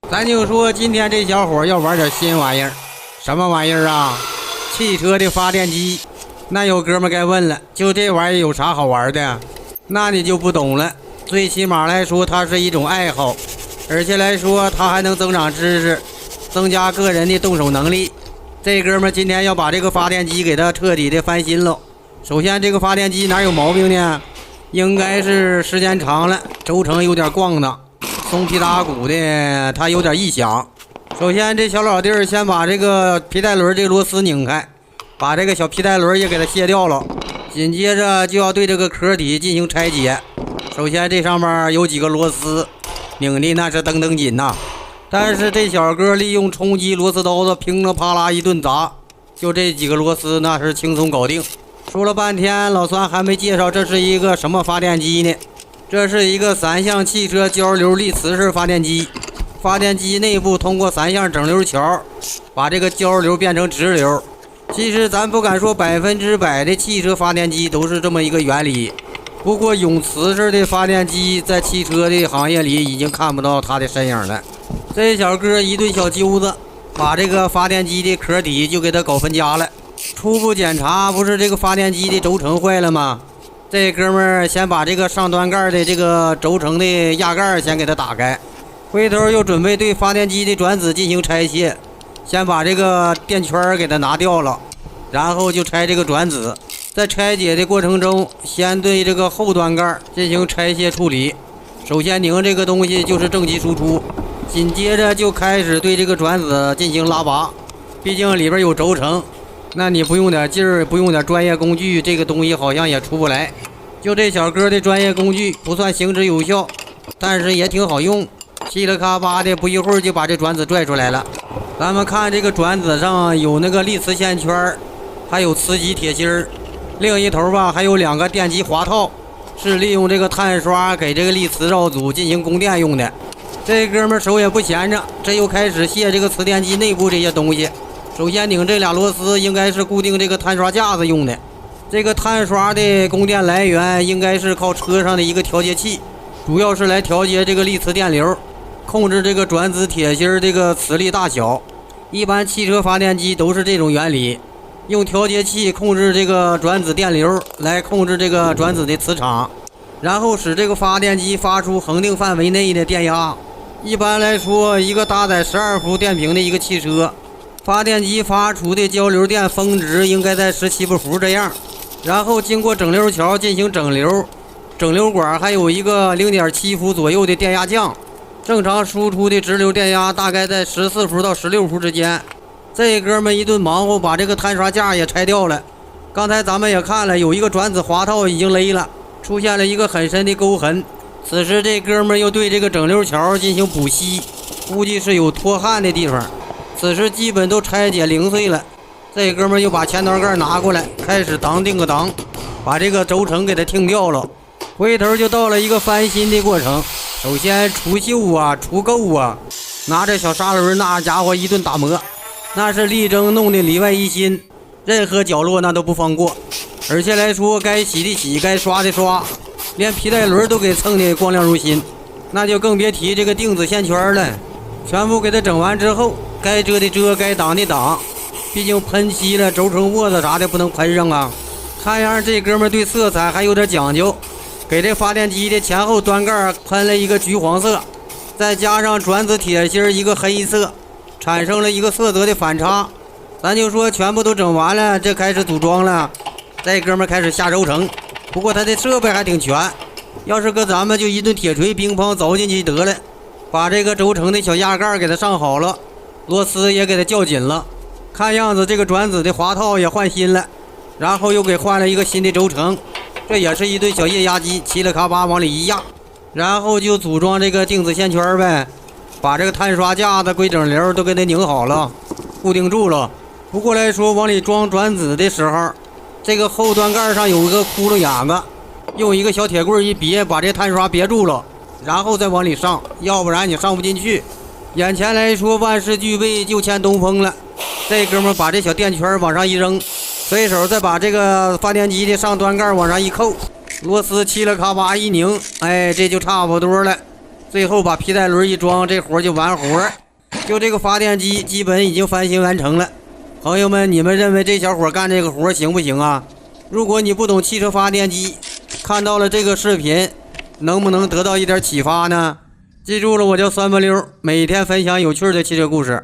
咱就说今天这小伙要玩点新玩意儿，什么玩意儿啊？汽车的发电机。那有哥们该问了，就这玩意儿有啥好玩的？那你就不懂了。最起码来说，它是一种爱好，而且来说它还能增长知识，增加个人的动手能力。这哥们今天要把这个发电机给它彻底的翻新了。首先，这个发电机哪有毛病呢？应该是时间长了，轴承有点咣当，松皮打鼓的，它有点异响。首先，这小老弟儿先把这个皮带轮这螺丝拧开，把这个小皮带轮也给它卸掉了。紧接着就要对这个壳体进行拆解。首先，这上面有几个螺丝，拧的那是噔噔紧呐。但是这小哥利用冲击螺丝刀子噼里啪啦一顿砸，就这几个螺丝那是轻松搞定。说了半天，老孙还没介绍这是一个什么发电机呢？这是一个3向汽车交流力磁式发电机。发电机内部通过3向整流桥把这个交流变成直流。其实咱不敢说100%的汽车发电机都是这么一个原理，不过永磁式的发电机在汽车的行业里已经看不到它的身影了。这小哥一顿小揪子，把这个发电机的壳体就给它搞分家了。初步检查，不是这个发电机的轴承坏了吗？这哥们儿先把这个上端盖的这个轴承的压盖先给它打开，回头又准备对发电机的转子进行拆卸，先把这个电圈给它拿掉了，然后就拆这个转子。在拆解的过程中，先对这个后端盖进行拆卸处理。首先拧这个东西就是正极输出，紧接着就开始对这个转子进行拉拔。毕竟里边有轴承，那你不用点劲儿，不用点专业工具，这个东西好像也出不来。就这小哥的专业工具不算行之有效，但是也挺好用，稀里咔吧的不一会儿就把这转子拽出来了。咱们看这个转子上有那个力磁线圈，还有磁极铁芯儿，另一头吧还有2个电极滑套，是利用这个碳刷给这个力磁绕组进行供电用的。这哥们手也不闲着，这又开始卸这个磁电机内部这些东西。首先拧这俩螺丝应该是固定这个碳刷架子用的，这个碳刷的供电来源应该是靠车上的一个调节器，主要是来调节这个力磁电流，控制这个转子铁芯这个磁力大小。一般汽车发电机都是这种原理，用调节器控制这个转子电流来控制这个转子的磁场，然后使这个发电机发出恒定范围内的电压。一般来说，一个搭载12伏电平的一个汽车，发电机发出的交流电峰值应该在17伏这样，然后经过整流桥进行整流，整流管还有一个0.7伏左右的电压降，正常输出的直流电压大概在14伏到16伏之间。这哥们一顿忙活，把这个碳刷架也拆掉了。刚才咱们也看了，有一个转子滑套已经勒了，出现了一个很深的沟痕。此时这哥们又对这个整流桥进行补漆，估计是有脱焊的地方。此时基本都拆解零碎了，这哥们又把前端盖拿过来，开始当定个当，把这个轴承给它听掉了。回头就到了一个翻新的过程，首先除锈啊，除垢啊，拿着小砂轮那家伙一顿打磨，那是力争弄得里外一新，任何角落那都不放过。而且来说，该洗的洗，该刷的刷，连皮带轮都给蹭得光亮如新，那就更别提这个定子线圈了。全部给它整完之后，该遮的遮，该挡的挡，毕竟喷漆了，轴承窝子啥的不能喷上啊。看样这哥们对色彩还有点讲究，给这发电机的前后端盖喷了一个橘黄色，再加上转子铁芯一个黑色，产生了一个色泽的反差。咱就说全部都整完了，这开始组装了。这哥们开始下轴承，不过他的设备还挺全，要是搁咱们就一顿铁锤乒乓凿进去得了。把这个轴承的小压盖给它上好了，螺丝也给它校紧了，看样子这个转子的滑套也换新了，然后又给换了一个新的轴承。这也是一顿小液压机，嘁哩咔吧往里一压，然后就组装这个定子线圈呗，把这个碳刷架子归整流都给它拧好了，固定住了。不过来说，往里装转子的时候，这个后端盖上有一个窟窿眼子，用一个小铁棍一别，把这碳刷别住了，然后再往里上，要不然你上不进去。眼前来说万事俱备，就欠东风了。这哥们把这小电圈往上一扔，随手再把这个发电机的上端盖往上一扣，螺丝嘁哩咔吧一拧，哎，这就差不多了。最后把皮带轮一装，这活就完活。就这个发电机基本已经翻新完成了。朋友们，你们认为这小伙干这个活行不行啊？如果你不懂汽车发电机，看到了这个视频，能不能得到一点启发呢？记住了，我叫酸不溜，每天分享有趣的汽车故事。